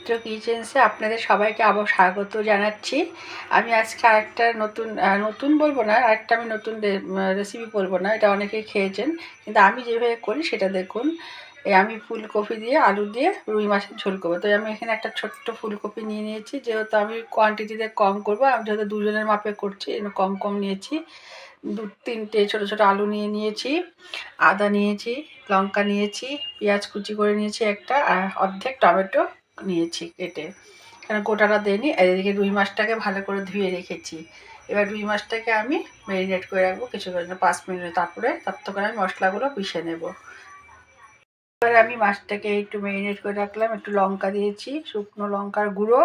মিত্র কিচেন্সে আপনাদের সবাইকে আবার স্বাগত জানাচ্ছি। আমি আজকে আরেকটা নতুন বলবো না, আরেকটা আমি নতুন রেসিপি বলবো না, এটা অনেকেই খেয়েছেন, কিন্তু আমি যেভাবে করি সেটা দেখুন। আমি ফুলকপি দিয়ে আলু দিয়ে রুই মাছের ঝোল করবো। তো আমি এখানে একটা ছোট্ট ফুলকপি নিয়ে নিয়েছি, যেহেতু আমি কোয়ান্টিটিতে কম করবো, আমি যেহেতু দুজনের মাপে করছি কম কম নিয়েছি। 2-3টে ছোটো ছোটো আলু নিয়েছি, আদা নিয়েছি, লঙ্কা নিয়েছি, পেঁয়াজ কুচি করে নিয়েছি একটা, আর অর্ধেক টমেটো নিয়েছি কেটে, কারণ গোটাটা দিইনি। আর এদিকে রুই মাছটাকে ভালো করে ধুয়ে রেখেছি। এবার রুই মাছটাকে আমি ম্যারিনেট করে রাখবো কিছুক্ষণ, 5 মিনিট, তারপরে ততক্ষণ আমি মশলাগুলো পিষে নেব। এবার আমি মাছটাকে একটু ম্যারিনেট করে রাখলাম, একটু লঙ্কা দিয়েছি, শুকনো লঙ্কার গুঁড়ো,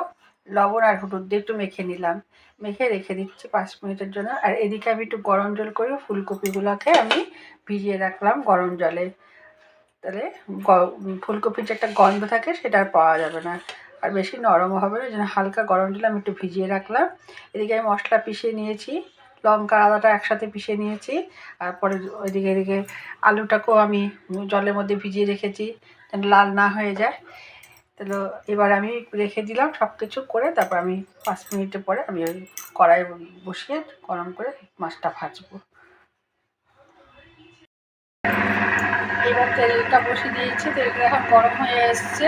লবণ আর হলুদ দিয়ে একটু মেখে নিলাম, মেখে রেখে দিচ্ছি 5 মিনিটের জন্য। আর এদিকে আমি একটু গরম জল করে ফুলকপিগুলোকে আমি ভিজিয়ে রাখলাম গরম জলে, তাহলে ফুলকপির যে একটা গন্ধ থাকে সেটা আর পাওয়া যাবে না, আর বেশি নরমও হবে না, যেন হালকা গরম জলে আমি একটু ভিজিয়ে রাখলাম। এদিকে আমি মশলা পিষে নিয়েছি, লঙ্কা আদাটা একসাথে পিষে নিয়েছি। আর পরে এদিকে আলুটাকেও আমি জলের মধ্যে ভিজিয়ে রেখেছি, যেন লাল না হয়ে যায়। তাহলে এবার আমি রেখে দিলাম সব কিছু করে, তারপর আমি 5 মিনিটের পরে আমি ওই কড়াই বসিয়ে গরম করে মাছটা ভাজবো। এবার তেলটা বসিয়ে দিয়েছি, তেলটা এখন গরম হয়ে এসছে।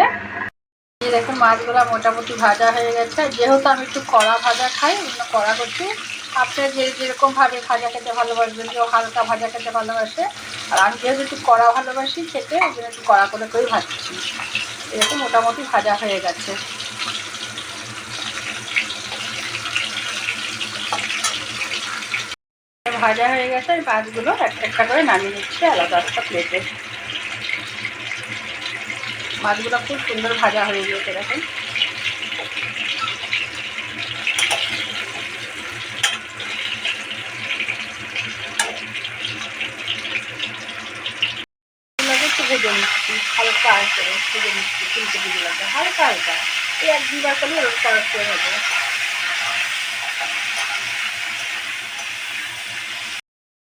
এই দেখুন মাছগুলো মোটামুটি ভাজা হয়ে গেছে। যেহেতু আমি একটু কড়া ভাজা খাই, কড়া করছি। আপনার যেরকমভাবে ভাজা খেতে ভালোবাসবেন, কেউ হালকা ভাজা খেতে ভালোবাসে, আর আমি যেহেতু একটু কড়া ভালোবাসি খেতে, ওই জন্য একটু কড়া করেই ভাজছি। এরকম মোটামুটি ভাজা হয়ে গেছে। ভাজা হয়ে গেছে, এই মাছগুলো একটা করে নামিয়ে নিচ্ছি আলাদা একটা প্লেটে। মাছগুলো খুব সুন্দর ভাজা হয়ে গিয়েছে দেখুন। একটু ভেজে নিচ্ছি হালকা করে, ভেজে নিচ্ছি ফুলকপিগুলোকে হালকা হালকা, এই 1-2বার করে রোজ করতে হবে।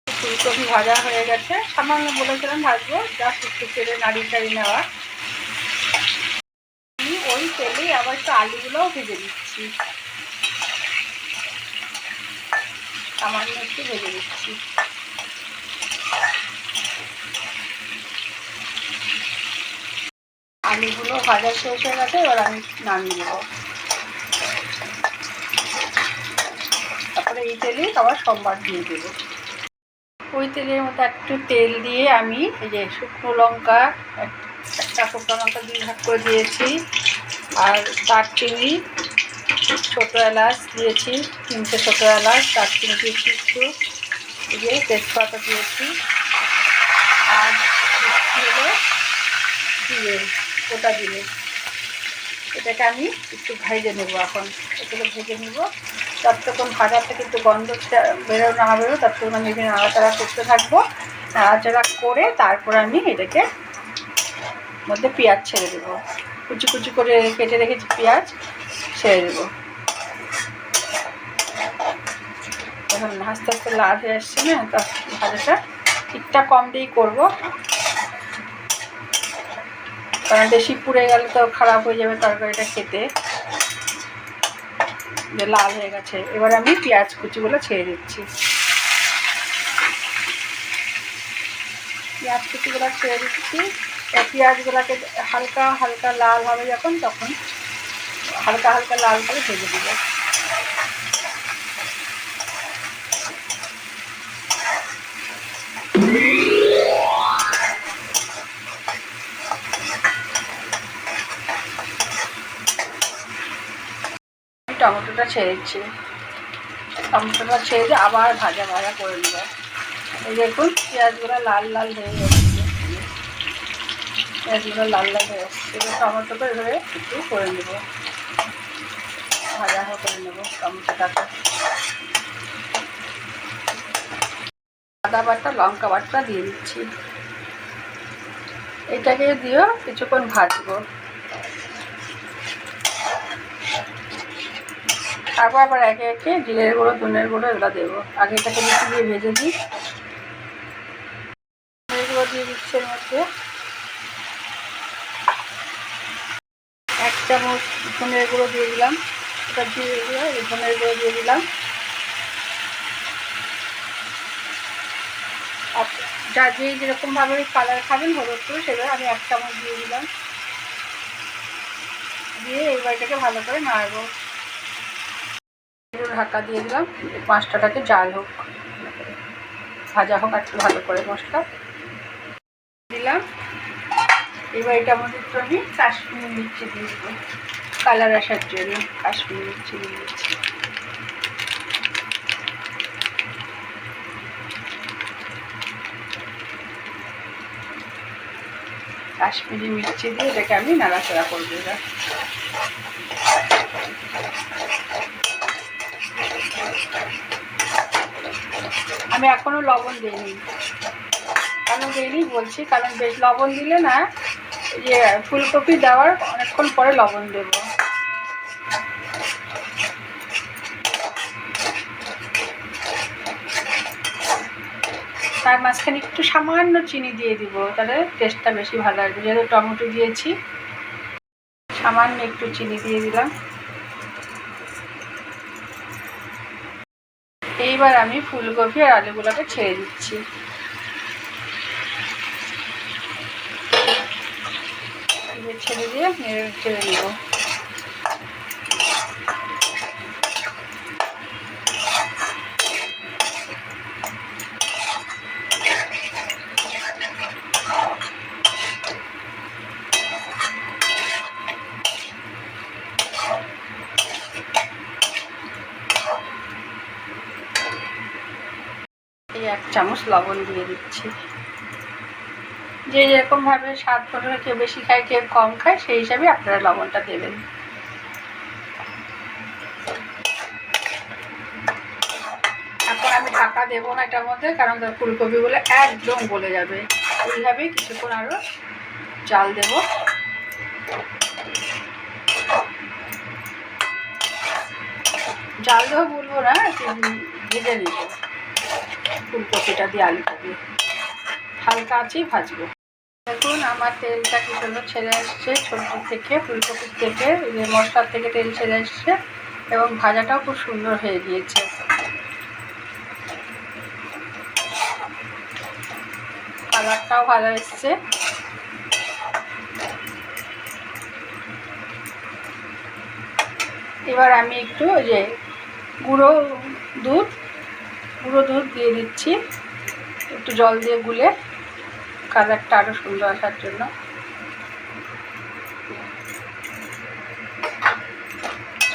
ফুলকপি ভাজা হয়ে গেছে, সামান্য বলেছিলাম ভাজবো, জাস্ট একটু তেলে নাড়িয়ে নেওয়া। আমি ওই তেলেই আবার একটু আলুগুলোও ভেজে দিচ্ছি, সামান্য একটু ভেজে দিচ্ছি। আলুগুলো ভাজা শেষ হয়ে গেছে, এবার আমি নামিয়ে নেব। তারপরে এই তেলেই আবার সোমবার দিয়ে দেবো। ওই তেলের মধ্যে একটু তেল দিয়ে আমি এই যে শুকনো লঙ্কা, একটা শুকনো লঙ্কা 2 ভাগ করে দিয়েছি, আর দারচিনি, ছোটো এলাচ দিয়েছি 3টে ছোটো এলাচ, দারচিনি দিয়েছি একটু, এই যে তেজপাতা দিয়েছি, আর হলো জিরে, গোটা জিরে। এটাকে আমি একটু ভেজে নেবো। এখন এগুলো ভেজে নেব, ততক্ষণ ভাজাতে কিন্তু গন্ধ বেরোনো না বেরো, ততক্ষণ আমি এখানে নাড়াচাড়া করতে থাকবো। নাড়াচাড়া করে তারপর আমি এটাকে মধ্যে পেঁয়াজ ছেড়ে দেবো, কুচি কুচি করে কেটে রেখেছি পেঁয়াজ ছেড়ে দেবো। এখন আস্তে আস্তে লাল হয়ে আসছে না, তা ভাজাটা ঠিকঠাক কম দিয়েই করবো, কারণ বেশি পুড়ে গেলে তো খারাপ হয়ে যাবে তরকারিটা খেতে। যে লাল হয়ে গেছে, এবার আমি পেঁয়াজ কুচিগুলো ছেড়ে দিচ্ছি। পেঁয়াজ কুচিগুলো ছেড়ে দিচ্ছি, পেঁয়াজগুলোকে হালকা হালকা লাল হবে যখন, তখন হালকা হালকা লাল করে ভেজে দেবো। টমেটোটা ছেড়ে দিচ্ছি, টমেটোটা ছেড়ে দিয়ে আবার ভাজা ভাজা করে নেব। এই দেখুন পেঁয়াজগুলো লাল লাল হয়ে যাচ্ছে, পেঁয়াজগুলো লাল লাল হয়ে যাচ্ছে। এবার টমেটোটা এভাবে একটু করে নেব, ভাজা করে নেব টমেটোটাকে। আদা বাটা লঙ্কা বাটা দিয়ে দিচ্ছি, এটাকে দিয়েও কিছুক্ষণ ভাজবো। তারপর আবার একে একে জিরের গুঁড়ো, ধনের গুঁড়ো এগুলো দেবো। আগে এটাকে বেশি দিয়ে ভেজে দিই। ধনের গুঁড়ো দিয়ে দিচ্ছি এর মধ্যে, 1 চামচ ধনের গুঁড়ো দিয়ে দিলাম, এটা দিয়ে দিলাম, ধনের গুঁড়ো দিয়ে দিলাম। যা যেরকমভাবে কালার খাবেন হলুদ করে সেভাবে আমি 1 চামচ দিয়ে দিলাম। দিয়ে এইবার এটাকে ভালো করে নাড়বো। ঢাকা দিয়ে দিলাম, মশলাটাকে জাল হোক, ভাজা হোক একটু ভালো করে মশলা দিলাম। এবার এটার মধ্যে একটু আমি কাশ্মীরি মির্চি দিয়ে দেবো, কালার আসার জন্য কাশ্মীরি মির্চি দিয়ে দিচ্ছি। কাশ্মীরি মির্চি দিয়ে এটাকে আমি নাড়াচাড়া করবো। এবার আমি এখনো লবণ দিইনি, কেন দিইনি বলছি, কারণ বেশ লবণ দিলে না যে ফুলকপি দেওয়ার অনেকক্ষণ পরে লবণ দেবো। তার মাঝখানে একটু সামান্য চিনি দিয়ে দিব, তাহলে টেস্টটা বেশি ভালো আসবে। যেহেতু টমেটো দিয়েছি, সামান্য একটু চিনি দিয়ে দিলাম। এইবার আমি ফুলকপি আর আলুগুলোকে ছেড়ে দিচ্ছি। ছেড়ে দিয়ে নেড়ে ছেড়ে দেবো। এই 1 চামচ লবণ দিয়ে দিচ্ছি। যে যেরকমভাবে স্বাদ করে, কেউ বেশি খায় কেউ কম খায়, সেই হিসাবে আপনারা লবণটা দেবেন। এখন আমি ঢাকা দেবো না এটার মধ্যে, কারণ ফুলকপিগুলো একদম গলে যাবে। এইভাবেই কিছুক্ষণ আরও জাল দেব। জাল দেবো বলবো না, ভেজে নেব ফুলকপিটা দিয়ে, আলুটা দিয়ে হালকা আঁচেই ভাজবো। দেখুন আমার তেলটা কি সুন্দর ছেড়ে আসছে সবজি থেকে, ফুলকপির থেকে, মশলার থেকে তেল ছেড়ে আসছে এবং ভাজাটাও খুব সুন্দর হয়ে গিয়েছে। কালারটাও ভালো এসছে। এবার আমি একটু গুঁড়ো দুধ দিয়ে দিচ্ছি, একটু জল দিয়ে গুলে, কালারটা আরও সুন্দর আসার জন্য।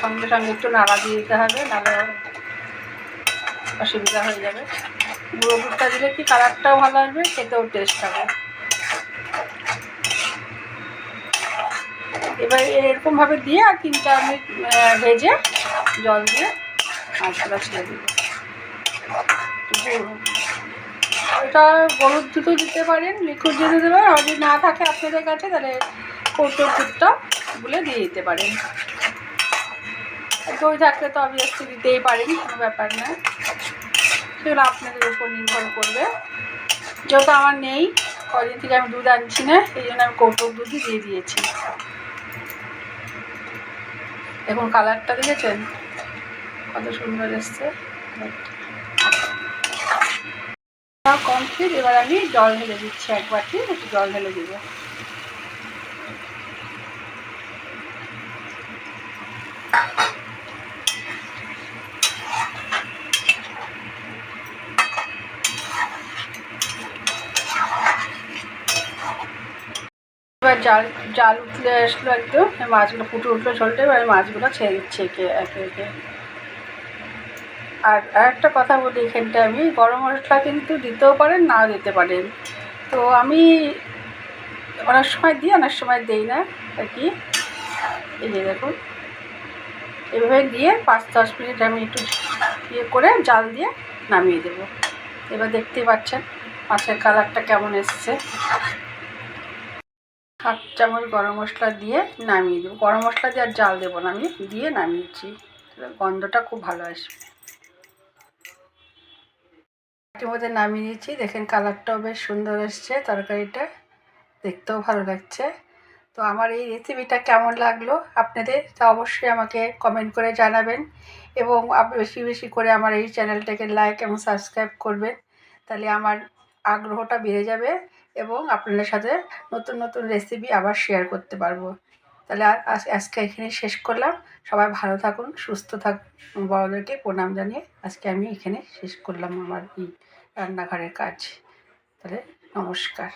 সঙ্গে সঙ্গে একটু নাড়া দিয়ে দিতে হবে, নাহলে অসুবিধা হয়ে যাবে। গুঁড়ো দুধটা দিলে কি কালারটাও ভালো আসবে, খেতেও টেস্ট হবে। এবার এরকমভাবে দিয়ে আর 3-4 মিনিট ভেজে জল দিয়ে মাছগুলো ছেড়ে দেব। এটা গরুর দুধও দিতে পারেন, লিকুইড দুধও দিতে পারেন, আর যদি না থাকে আপনাদের কাছে তাহলে কৌটোর দুধটা গুলে দিয়ে দিতে পারেন। দই থাকলে তো অবভিয়াসলি দিতেই পারেন, কোনো ব্যাপার না, সেগুলো আপনাদের উপর নির্ভর করবে। যেহেতু আমার নেই, কদিন থেকে আমি দুধ আনছি না, এই জন্য আমি কৌটোর দুধই দিয়ে দিয়েছি। এখন কালারটা দেখেছেন কত সুন্দর এসছে। কমপ্লিট। এবার আমি জল ঢেলে দিচ্ছি, 1 বাটি একটু জল ঢেলে দিব। এবার জাল উঠলে আসলো একদম, মাছগুলো ফুটে উঠলো ঝোলটা, এবার মাছগুলো ছেড়ে দিচ্ছি একে একে। আর একটা কথা বলি, এখানটা আমি গরম মশলা কিন্তু দিতেও পারেন, নাও দিতে পারেন। তো আমি অনেক সময় দিই, অনেক সময় দিই না আর কি। এই যে দেখুন, এভাবে দিয়ে 5-10 মিনিট আমি একটু করে জাল দিয়ে নামিয়ে দেবো। এবার দেখতেই পাচ্ছেন মাছের কালারটা কেমন এসছে। 1/2 চামচ গরম মশলা দিয়ে নামিয়ে দেবো। গরম মশলা দিয়ে আর জাল দেবো না, আমি দিয়ে নামিয়েছি, গন্ধটা খুব ভালো আসবে। এর মধ্যে নামিয়ে নিয়েছি, দেখেন কালারটাও বেশ সুন্দর এসছে, তরকারিটা দেখতেও ভালো লাগছে। তো আমার এই রেসিপিটা কেমন লাগলো আপনাদের তা অবশ্যই আমাকে কমেন্ট করে জানাবেন, এবং বেশি বেশি করে আমার এই চ্যানেলটাকে লাইক এবং সাবস্ক্রাইব করবেন। তাহলে আমার আগ্রহটা বেড়ে যাবে এবং আপনাদের সাথে নতুন নতুন রেসিপি আবার শেয়ার করতে পারবো। তাহলে আজকে এখানে শেষ করলাম। সবাই ভালো থাকুন, সুস্থ থাকুন, বড়দেরকে প্রণাম জানিয়ে আজকে আমি এখানে শেষ করলাম আমার এই রান্নাঘরের কাজ। তাহলে নমস্কার।